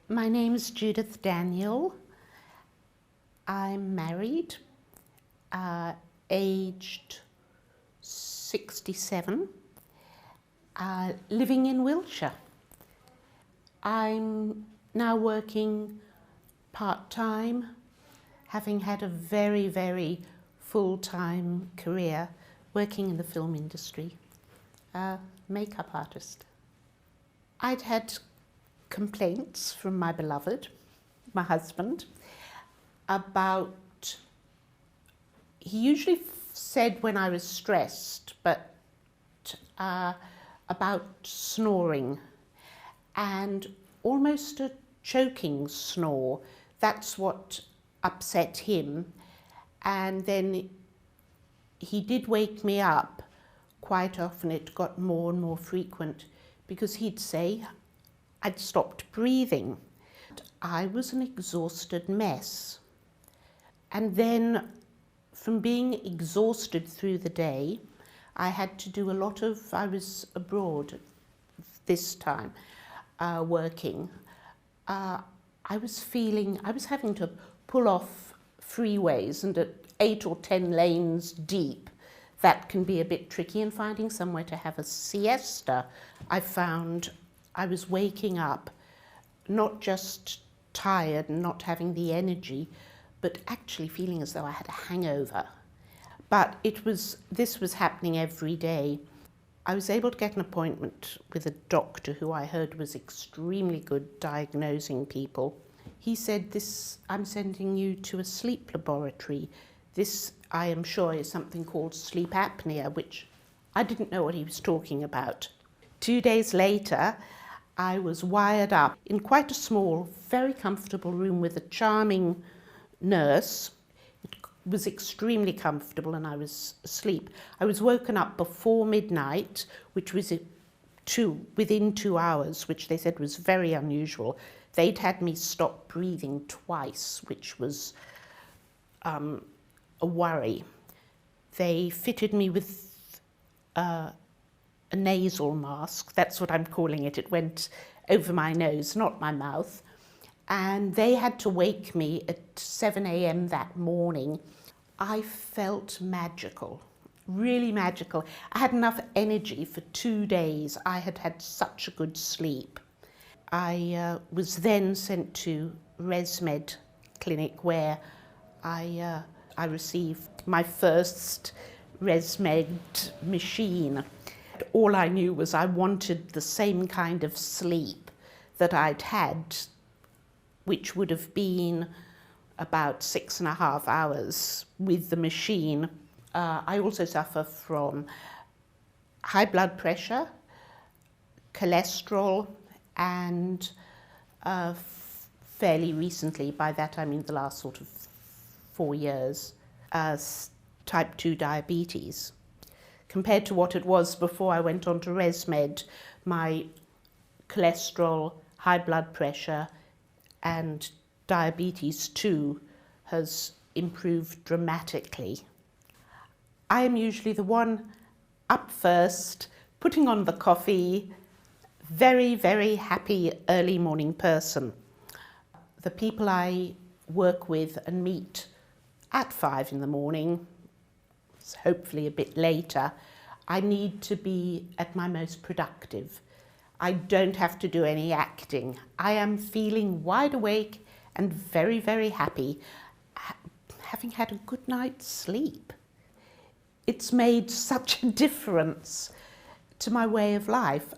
My name's Judith Daniel. I'm married, aged 67, living in Wiltshire. I'm now working part-time, having had a very, very full-time career working in the film industry, makeup artist. I'd had complaints from my beloved, my husband, about, he usually said when I was stressed, but about snoring and almost a choking snore. That's what upset him. And then he did wake me up quite often. It got more and more frequent because he'd say I'd stopped breathing. I was an exhausted mess. And then from being exhausted through the day, I had to do a lot of, I was abroad this time, working. I was having to pull off freeways, and at 8 or 10 lanes deep, that can be a bit tricky, and finding somewhere to have a siesta. I found I was waking up not just tired and not having the energy, but actually feeling as though I had a hangover. But this was happening every day. I was able to get an appointment with a doctor who I heard was extremely good diagnosing people. He said, I'm sending you to a sleep laboratory. This, I am sure, is something called sleep apnea, which I didn't know what he was talking about. 2 days later, I was wired up in quite a small, very comfortable room with a charming nurse. It was extremely comfortable and I was asleep. I was woken up before midnight, which was within 2 hours, which they said was very unusual. They'd had me stop breathing twice, which was a worry. They fitted me with a nasal mask, that's what I'm calling it. It went over my nose, not my mouth. And they had to wake me at 7 a.m. that morning. I felt magical, really magical. I had enough energy for 2 days. I had had such a good sleep. I was then sent to ResMed clinic where I received my first ResMed machine. All I knew was I wanted the same kind of sleep that I'd had, which would have been about 6.5 hours with the machine. I also suffer from high blood pressure, cholesterol, and fairly recently, by that I mean the last sort of 4 years, type 2 diabetes. Compared to what it was before I went on to ResMed, my cholesterol, high blood pressure, and diabetes too has improved dramatically. I am usually the one up first, putting on the coffee, very, very happy early morning person. The people I work with and meet at 5 in the morning, hopefully a bit later, I need to be at my most productive. I don't have to do any acting. I am feeling wide awake and very, very happy, having had a good night's sleep. It's made such a difference to my way of life.